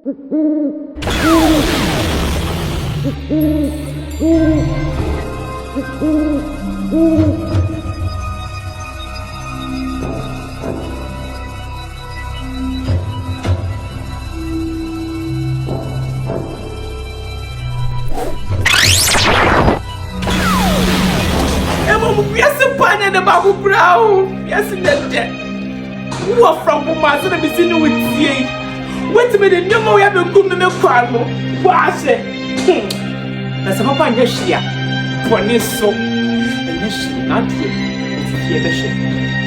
The Babu Brown, yes, in that debt. Who are from Bumas and be seen with ye? Wait a minute, no more ever good in the crowd. Wash it. That's a papa in the Shia. One is so, and this should not be here.